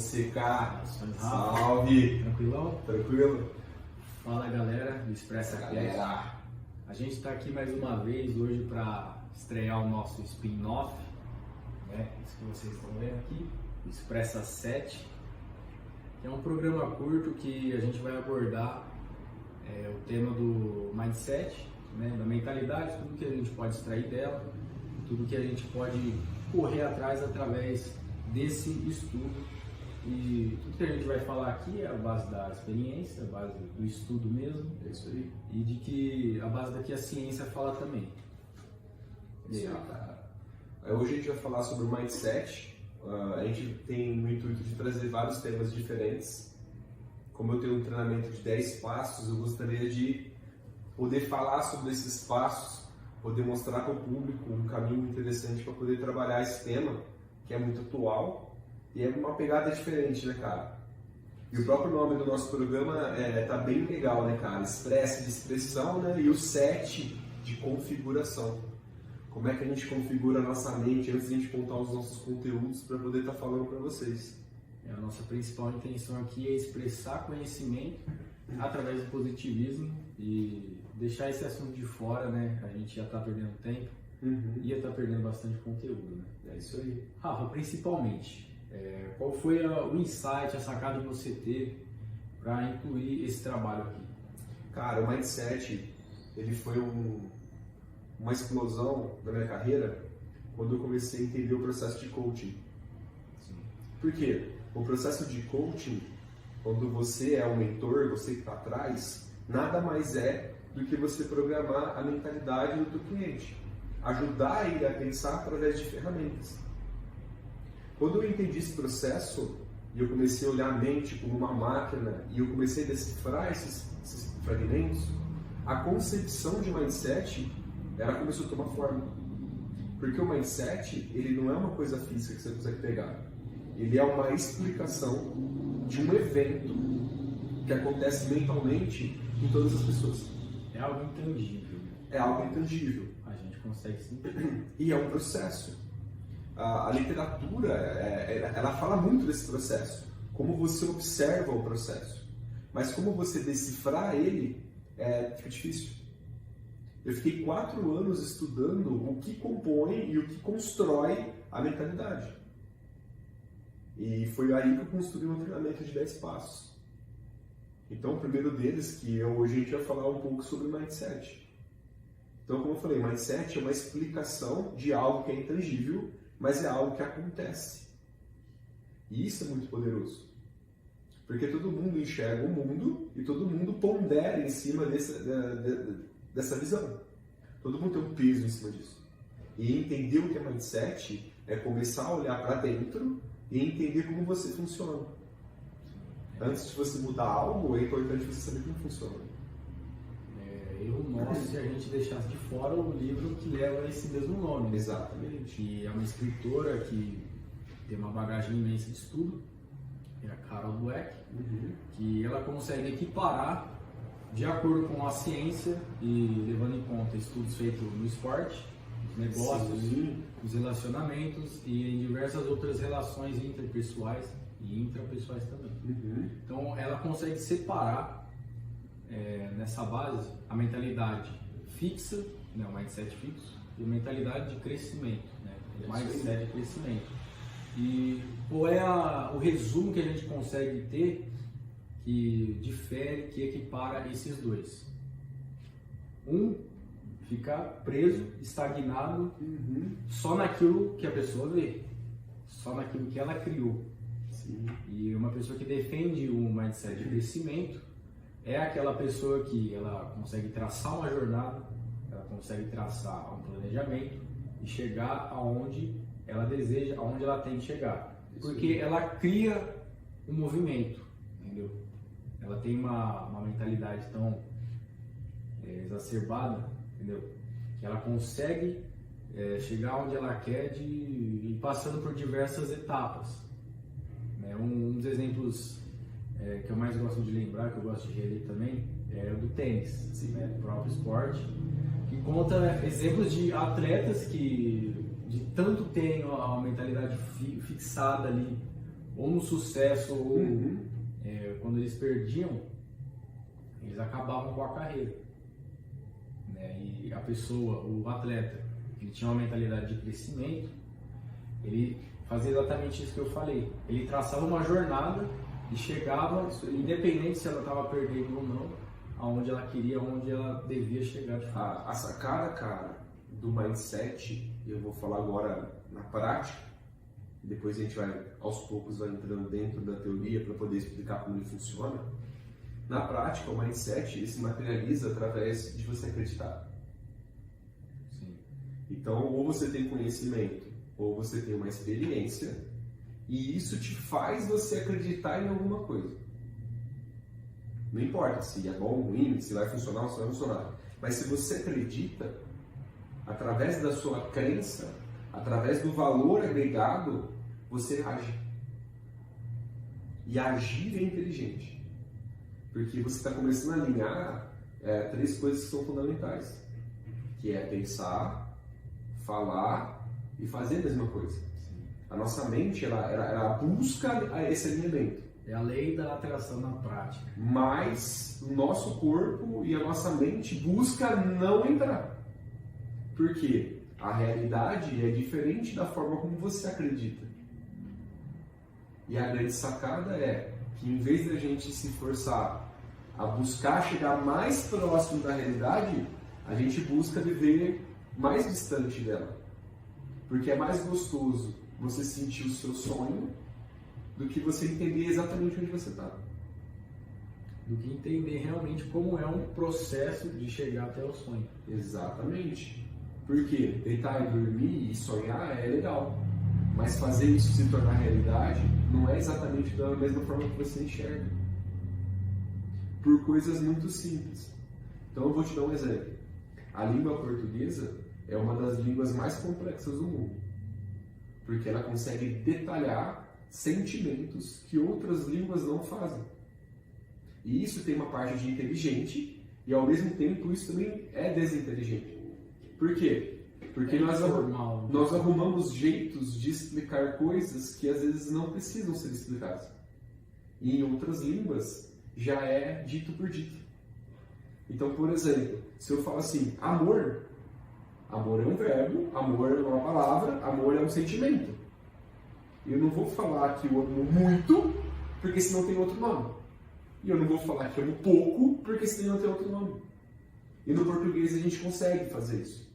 Fonseca, salve! Tranquilão? Tranquilo? Fala galera do Expressa Cast. A gente está aqui mais uma vez hoje para estrear o nosso spin-off, né? Isso que vocês estão vendo aqui, o Expressa 7, que é um programa curto que a gente vai abordar o tema do mindset, né? Da mentalidade, tudo que a gente pode extrair dela, tudo que a gente pode correr atrás através desse estudo. E tudo que a gente vai falar aqui é a base da experiência, a base do estudo mesmo. É isso aí. E de que a base daqui a ciência fala também. Isso aí, cara. Hoje a gente vai falar sobre o mindset. A gente tem o intuito de trazer vários temas diferentes. Como eu tenho um treinamento de 10 passos, eu gostaria de poder falar sobre esses passos, poder mostrar para o público um caminho interessante para poder trabalhar esse tema, que é muito atual. E é uma pegada diferente, né, cara? E o próprio nome do nosso programa tá bem legal, né, cara? Express de expressão, né? E o 7 de configuração. Como é que a gente configura a nossa mente antes de a gente contar os nossos conteúdos para poder estar falando para vocês. A nossa principal intenção aqui é expressar conhecimento através do positivismo e deixar esse assunto de fora, né? A gente já está perdendo tempo e ia estar perdendo bastante conteúdo, né? É isso aí. Rafa, principalmente, qual foi o insight, a sacada que você teve para incluir esse trabalho aqui? Cara, o mindset, ele foi uma explosão da minha carreira quando eu comecei a entender o processo de coaching. Sim. Por quê? O processo de coaching, quando você é um mentor, você que está atrás, nada mais é do que você programar a mentalidade do teu cliente. Ajudar ele a pensar através de ferramentas. Quando eu entendi esse processo, e eu comecei a olhar a mente como uma máquina, e eu comecei a decifrar esses fragmentos, a concepção de mindset, ela começou a tomar forma. Porque o mindset, ele não é uma coisa física que você consegue pegar. Ele é uma explicação de um evento que acontece mentalmente em todas as pessoas. É algo intangível. É algo intangível. A gente consegue sentir. E é um processo. A literatura, ela fala muito desse processo. Como você observa o processo. Mas como você decifrar ele, fica difícil. Eu fiquei 4 anos estudando o que compõe e o que constrói a mentalidade. E foi aí que eu construí um treinamento de 10 passos. Então, o primeiro deles, que hoje a gente vai falar um pouco sobre mindset. Então, como eu falei, mindset é uma explicação de algo que é intangível, mas é algo que acontece. E isso é muito poderoso. Porque todo mundo enxerga o mundo e todo mundo pondera em cima dessa visão. Todo mundo tem um peso em cima disso. E entender o que é mindset é começar a olhar para dentro e entender como você funciona. Antes de você mudar algo, é importante você saber como funciona. Erro nosso se a gente deixasse de fora o livro que leva esse mesmo nome. Exatamente. Que é uma escritora que tem uma bagagem imensa de estudo, é a Carol Dweck, que ela consegue equiparar de acordo com a ciência e levando em conta estudos feitos no esporte, nos negócios, nos relacionamentos e em diversas outras relações interpessoais e intrapessoais também. Então ela consegue separar nessa base a mentalidade fixa, né, o mindset fixo, e a mentalidade de crescimento, né, o mindset de crescimento. E qual é o resumo que a gente consegue ter que difere, que equipara esses dois? Um fica preso, estagnado, só naquilo que a pessoa vê, só naquilo que ela criou. Sim. E uma pessoa que defende um mindset de crescimento é aquela pessoa que ela consegue traçar uma jornada, ela consegue traçar um planejamento e chegar aonde ela deseja, aonde ela tem que chegar. Porque ela cria um movimento, entendeu? Ela tem uma mentalidade tão exacerbada, entendeu? Que ela consegue chegar onde ela quer e passando por diversas etapas. Um dos exemplos que eu mais gosto de lembrar, que eu gosto de reler também, é o do tênis, né, o próprio esporte, que conta exemplos de atletas que de tanto terem uma mentalidade fixada ali, ou no sucesso, ou quando eles perdiam, eles acabavam com a carreira. Né? E a pessoa, o atleta, ele tinha uma mentalidade de crescimento, ele fazia exatamente isso que eu falei. Ele traçava uma jornada e chegava, independente se ela estava perdendo ou não, aonde ela queria, aonde ela devia chegar de fato. A sacada, cara, do mindset, eu vou falar agora na prática, depois a gente vai, aos poucos, vai entrando dentro da teoria para poder explicar como ele funciona. Na prática, o mindset ele se materializa através de você acreditar. Sim. Então, ou você tem conhecimento, ou você tem uma experiência, e isso te faz você acreditar em alguma coisa. Não importa se é bom ou ruim, se vai funcionar ou se vai funcionar. Mas se você acredita, através da sua crença, através do valor agregado, você age. E agir é inteligente. Porque você está começando a alinhar três coisas que são fundamentais. Que é pensar, falar e fazer a mesma coisa. A nossa mente, ela busca esse alinhamento. É a lei da atração na prática. Mas o nosso corpo e a nossa mente busca não entrar. Por quê? A realidade é diferente da forma como você acredita. E a grande sacada é que em vez da gente se forçar a buscar chegar mais próximo da realidade, a gente busca viver mais distante dela. Porque é mais gostoso você sentir o seu sonho do que você entender exatamente onde você está. Do que entender realmente como é um processo de chegar até o sonho. Exatamente. Porque deitar e dormir e sonhar é legal. Mas fazer isso se tornar realidade não é exatamente da mesma forma que você enxerga. Por coisas muito simples. Então eu vou te dar um exemplo. A língua portuguesa é uma das línguas mais complexas do mundo. Porque ela consegue detalhar sentimentos que outras línguas não fazem. E isso tem uma parte de inteligente e ao mesmo tempo isso também é desinteligente. Por quê? Porque nós arrumamos jeitos de explicar coisas que às vezes não precisam ser explicadas. E em outras línguas já é dito por dito. Então, por exemplo, se eu falo assim, amor. Amor é um verbo, amor é uma palavra, amor é um sentimento. Eu não vou falar que eu amo muito, porque senão tem outro nome. E eu não vou falar que eu amo pouco, porque senão tem outro nome. E no português a gente consegue fazer isso.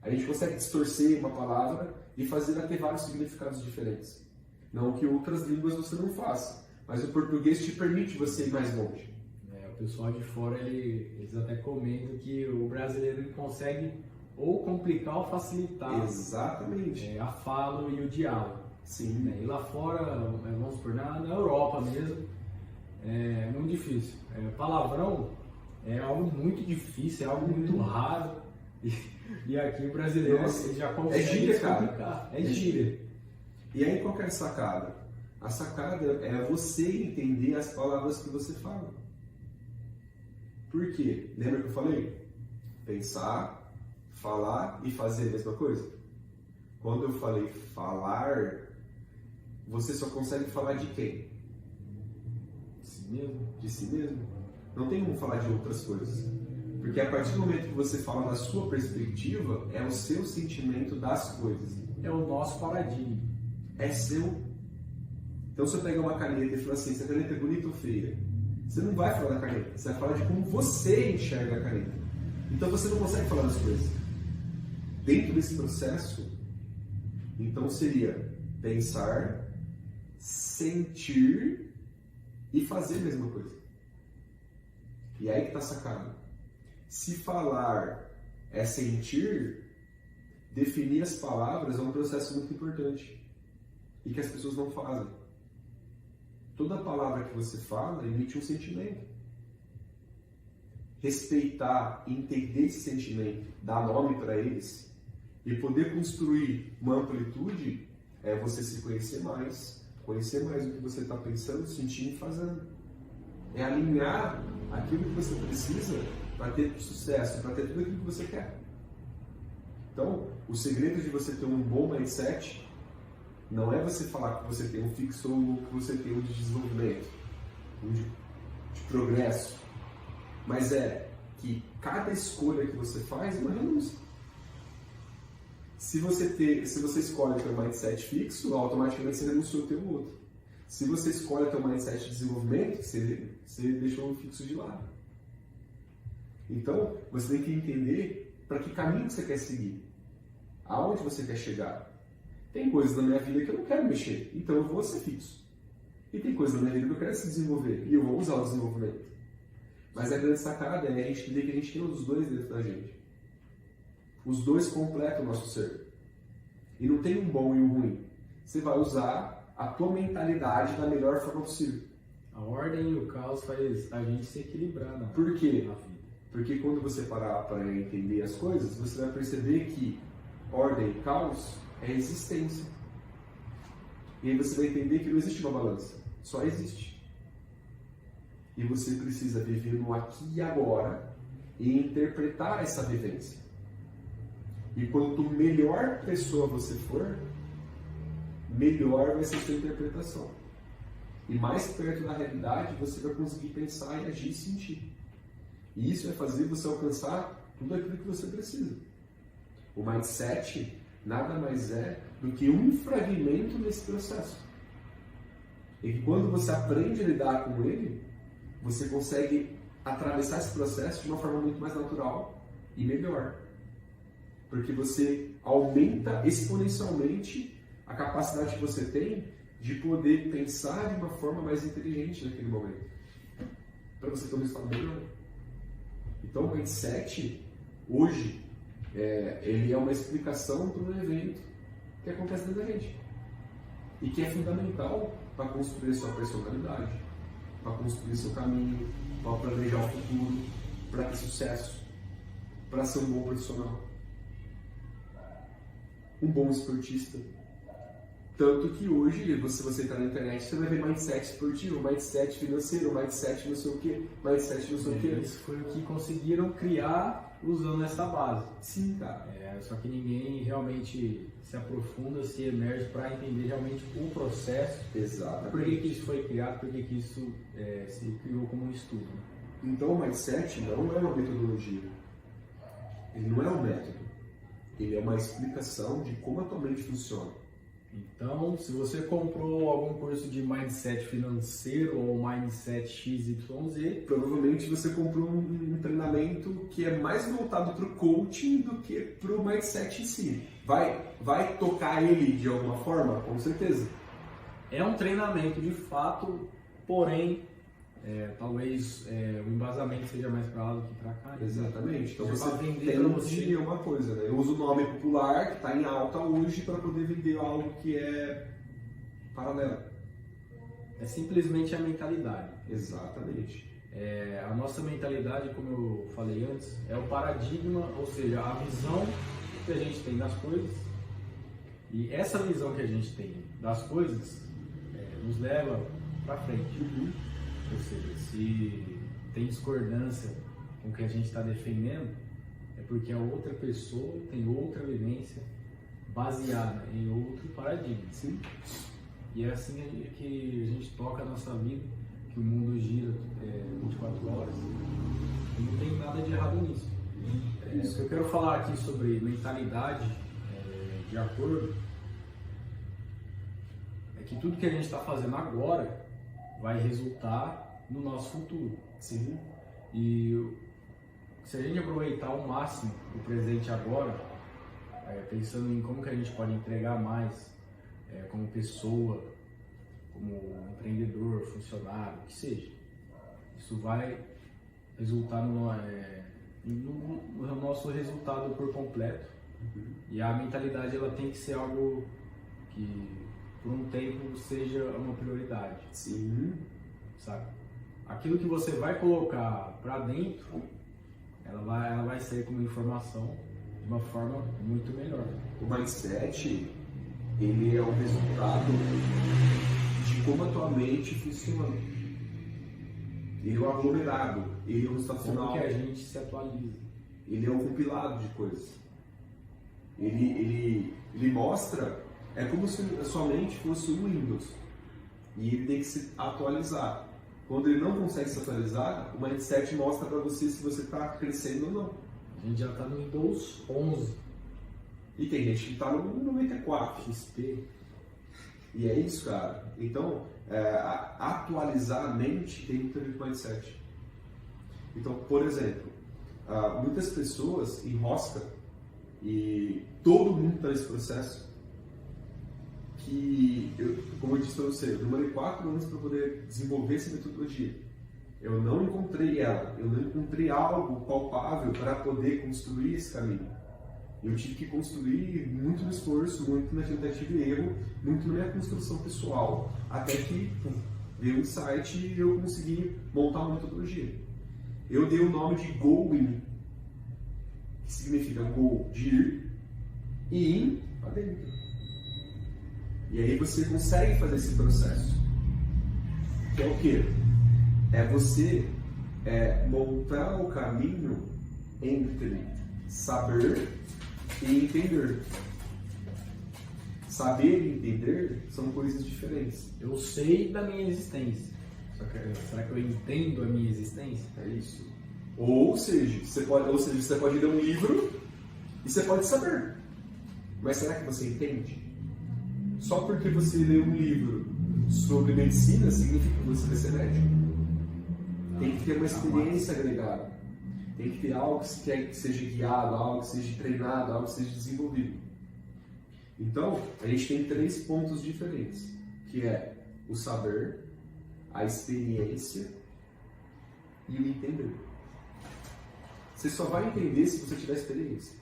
A gente consegue distorcer uma palavra e fazer ela ter vários significados diferentes. Não que outras línguas você não faça, mas o português te permite você ir mais longe. O pessoal de fora, eles até comentam que o brasileiro ele consegue ou complicar ou facilitar. Exatamente. A fala e o diálogo. Sim. E lá fora, vamos supor, na Europa mesmo, é muito difícil. Palavrão é algo muito difícil, é algo muito raro. E aqui o brasileiro ele já consegue gíria, complicar. cara. É gíria. E aí qual que é a sacada? A sacada é você entender as palavras que você fala. Por quê? Lembra que eu falei? Pensar, falar e fazer a mesma coisa. Quando eu falei falar, você só consegue falar de quem? De si mesmo. De si mesmo. Não tem como falar de outras coisas. Porque a partir do momento que você fala da sua perspectiva, é o seu sentimento das coisas. É o nosso paradigma. É seu. Então se eu pegar uma caneta e falar assim, essa caneta é bonita ou feia? Você não vai falar da caneta, você vai falar de como você enxerga a caneta. Então você não consegue falar das coisas. Dentro desse processo, então seria pensar, sentir e fazer a mesma coisa. E aí que está sacado. Se falar é sentir, definir as palavras é um processo muito importante e que as pessoas não fazem. Toda palavra que você fala emite um sentimento. Respeitar, entender esse sentimento, dar nome para eles e poder construir uma amplitude é você se conhecer mais o que você está pensando, sentindo e fazendo. É alinhar aquilo que você precisa para ter sucesso, para ter tudo aquilo que você quer. Então, o segredo de você ter um bom mindset Não é você falar que você tem um fixo ou que você tem um de desenvolvimento, um de progresso. Mas é que cada escolha que você faz é uma renúncia. Se você escolhe o teu mindset fixo, automaticamente você renunciou ao teu outro. Se você escolhe o teu mindset de desenvolvimento, você deixou o fixo de lado. Então, você tem que entender para que caminho você quer seguir. Aonde você quer chegar. Tem coisas na minha vida que eu não quero mexer, então eu vou ser fixo. E tem coisas na minha vida que eu quero se desenvolver, e eu vou usar o desenvolvimento. Mas a grande sacada é a gente entender que a gente tem os dois dentro da gente. Os dois completam o nosso ser. E não tem um bom e um ruim. Você vai usar a tua mentalidade da melhor forma possível. A ordem e o caos faz a gente se equilibrar, né? Por quê? Porque quando você parar para entender as coisas, você vai perceber que ordem e caos é existência. E aí você vai entender que não existe uma balança, só existe. E você precisa viver no aqui e agora e interpretar essa vivência. E quanto melhor pessoa você for, melhor vai ser a sua interpretação. E mais perto da realidade você vai conseguir pensar e agir e sentir. E isso vai fazer você alcançar tudo aquilo que você precisa. O mindset nada mais é do que um fragmento desse processo. E que quando você aprende a lidar com ele, você consegue atravessar esse processo de uma forma muito mais natural e melhor. Porque você aumenta exponencialmente a capacidade que você tem de poder pensar de uma forma mais inteligente naquele momento. Para você ter um resultado melhor. Então o mindset, hoje, ele é uma explicação para um evento que acontece dentro da gente. E que é fundamental para construir sua personalidade, para construir seu caminho, para planejar o futuro, para ter sucesso, para ser um bom profissional, um bom esportista. Tanto que hoje, se você entrar na internet, você vai ver mindset esportivo, mindset financeiro, mindset não sei o que, mindset não sei o que. Isso foi o que conseguiram criar usando essa base. Sim, cara. Só que ninguém realmente se aprofunda, se emerge para entender realmente o processo. Exatamente. Por que isso foi criado, por que isso se criou como um estudo. Então o mindset não é uma metodologia. Ele não é um método. Ele é uma explicação de como a tua mente funciona. Então, se você comprou algum curso de mindset financeiro ou mindset XYZ, provavelmente você comprou um treinamento que é mais voltado para o coaching do que para o mindset em si. Vai tocar ele de alguma forma? Com certeza. É um treinamento de fato, porém, talvez o embasamento seja mais para lá do que para cá. Exatamente. Então você você vende uma coisa, né? Eu uso o nome popular que está em alta hoje para poder vender algo que é paralelo. É simplesmente a mentalidade. Exatamente. A nossa mentalidade, como eu falei antes, é o paradigma, ou seja, a visão que a gente tem das coisas. E essa visão que a gente tem das coisas nos leva para frente. Uhum. Ou seja, se tem discordância com o que a gente está defendendo, é porque a outra pessoa tem outra vivência baseada em outro paradigma. Sim. E é assim que a gente toca a nossa vida, que o mundo gira 24 horas. E não tem nada de errado nisso. O que eu quero falar aqui sobre mentalidade de acordo é que tudo que a gente está fazendo agora vai resultar no nosso futuro. Sim. E se a gente aproveitar ao máximo o presente agora, pensando em como que a gente pode entregar mais como pessoa, como empreendedor, funcionário, o que seja, isso vai resultar no nosso resultado por completo. Uhum. E a mentalidade ela tem que ser algo que por um tempo seja uma prioridade. Sim. Sabe? Aquilo que você vai colocar para dentro, ela vai sair como informação de uma forma muito melhor. O mindset, ele é o resultado de como a tua mente funciona. Ele é o aglomerado, ele é o resultado final. Como que a gente se atualiza. Ele é um compilado de coisas. Ele mostra É como se a sua mente fosse o Windows e ele tem que se atualizar. Quando ele não consegue se atualizar, o mindset mostra para você se você está crescendo ou não. A gente já está no Windows 11. E tem gente que está no 94. XP. E é isso, cara. Então, atualizar a mente tem muito a ver com mindset. Então, por exemplo, muitas pessoas enroscam, e todo mundo está nesse processo, que, como eu disse para você, eu demorei 4 anos para poder desenvolver essa metodologia. Eu não encontrei ela, eu não encontrei algo palpável para poder construir esse caminho. Eu tive que construir muito no esforço, muito na tentativa e erro, muito na minha construção pessoal, até que veio um insight e eu consegui montar uma metodologia. Eu dei o nome de Going, que significa go, de ir, e in, para dentro. E aí você consegue fazer esse processo. Que é o quê? É você montar o caminho entre saber e entender. Saber e entender são coisas diferentes. Eu sei da minha existência. Será que eu entendo a minha existência? É isso. Ou seja, você pode ler um livro e você pode saber. Mas será que você entende? Só porque você lê um livro sobre medicina significa que você vai ser médico. Tem que ter uma experiência agregada. Tem que ter algo que seja guiado, algo que seja treinado, algo que seja desenvolvido. Então, a gente tem 3 pontos diferentes, que é o saber, a experiência e o entender. Você só vai entender se você tiver experiência.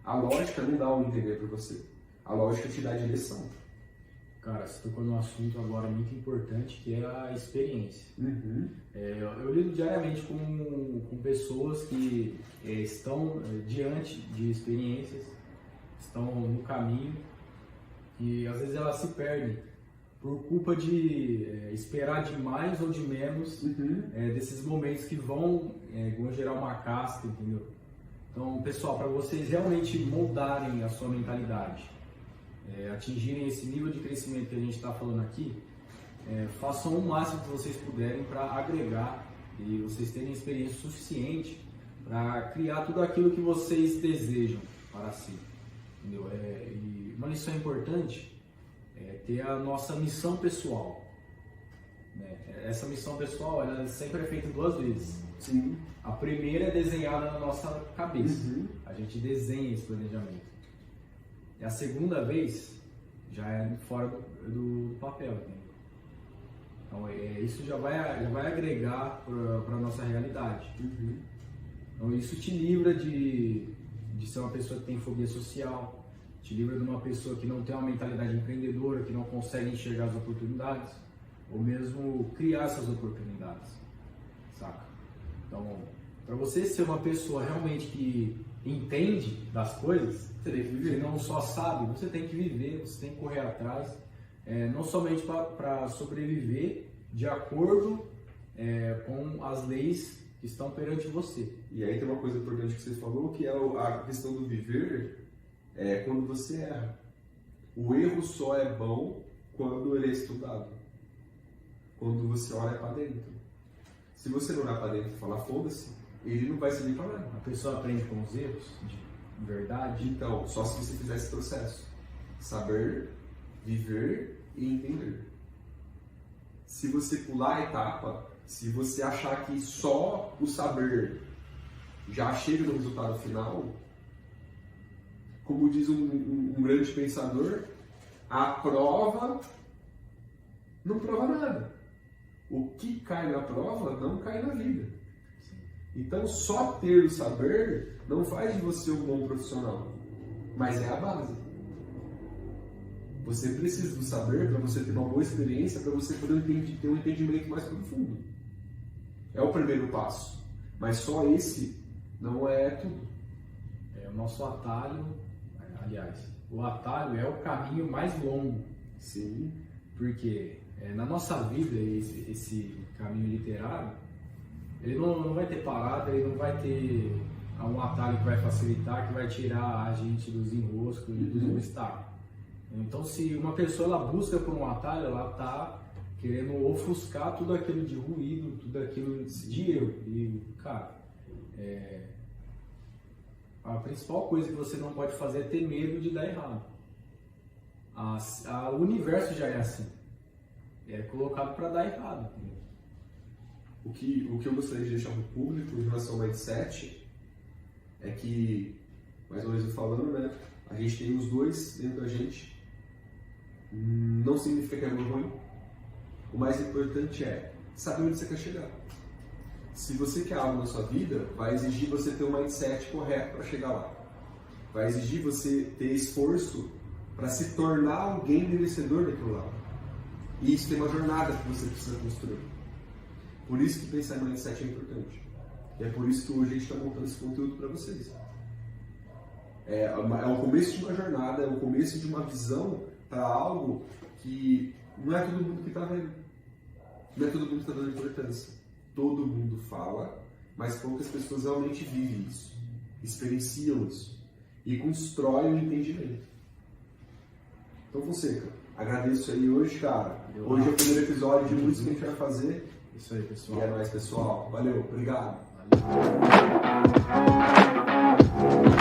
A lógica não dá o entender para você. A lógica te dá a direção. Cara, você tocou num assunto agora muito importante, que é a experiência. Uhum. Eu lido diariamente com pessoas que estão diante de experiências, estão no caminho, e às vezes elas se perdem por culpa de esperar de mais ou de menos desses momentos que vão gerar uma casca, entendeu? Então, pessoal, para vocês realmente moldarem a sua mentalidade, atingirem esse nível de crescimento que a gente está falando aqui, façam o máximo que vocês puderem para agregar e vocês terem experiência suficiente para criar tudo aquilo que vocês desejam para si, entendeu? E uma lição importante é ter a nossa missão pessoal, né? Essa missão pessoal, ela sempre é feita 2 vezes. Sim. A primeira é desenhada na nossa cabeça, a gente desenha esse planejamento. E a segunda vez já é fora do papel, entendeu? Então isso já vai agregar para a nossa realidade. Então isso te livra de ser uma pessoa que tem fobia social, te livra de uma pessoa que não tem uma mentalidade empreendedora, que não consegue enxergar as oportunidades, ou mesmo criar essas oportunidades, saca? Então, para você ser uma pessoa realmente que entende das coisas, você tem que viver. Você não só sabe, você tem que viver, você tem que correr atrás, não somente para sobreviver de acordo com as leis que estão perante você. E aí tem uma coisa importante que você falou, que é a questão do viver, quando você erra. O erro só é bom quando ele é estudado. Quando você olha para dentro. Se você não olhar para dentro e falar foda-se, ele não vai servir para nada. A pessoa aprende com os erros, de verdade. Então, só se você fizer esse processo. Saber, viver e entender. Se você pular a etapa, se você achar que só o saber já chega no resultado final, como diz um grande pensador, a prova não prova nada. O que cai na prova não cai na vida. Então, só ter o saber não faz de você um bom profissional, mas é a base. Você precisa do saber para você ter uma boa experiência, para você poder ter um entendimento mais profundo. É o primeiro passo, mas só esse não é tudo. O nosso atalho, aliás, o atalho é o caminho mais longo. Sim. Porque na nossa vida, esse caminho literário, ele não vai ter parada, ele não vai ter um atalho que vai facilitar, que vai tirar a gente dos enroscos e dos obstáculos. Então, se uma pessoa ela busca por um atalho, ela está querendo ofuscar tudo aquilo de ruído, tudo aquilo de erro. E, cara, a principal coisa que você não pode fazer é ter medo de dar errado. O universo já é assim. É colocado para dar errado. O que eu gostaria de deixar para o público em relação ao mindset é que, mais uma vez eu falando, né, a gente tem os dois dentro da gente. Não significa que é ruim. O mais importante é saber onde você quer chegar. Se você quer algo na sua vida, vai exigir você ter um mindset correto para chegar lá. Vai exigir você ter esforço para se tornar alguém merecedor daquilo lá. E isso tem uma jornada que você precisa construir. Por isso que pensar em mindset é importante. E é por isso que hoje a gente está montando esse conteúdo para vocês. É o começo de uma jornada, é o começo de uma visão para algo que não é todo mundo que está vendo. Não é todo mundo que está dando importância. Todo mundo fala, mas poucas pessoas realmente vivem isso, experienciam isso e constroem o entendimento. Então, Fonseca, agradeço aí hoje, cara. Hoje é o primeiro episódio de muitos que a gente vai fazer. Isso aí, pessoal. E é nóis, pessoal. Valeu, obrigado. Valeu.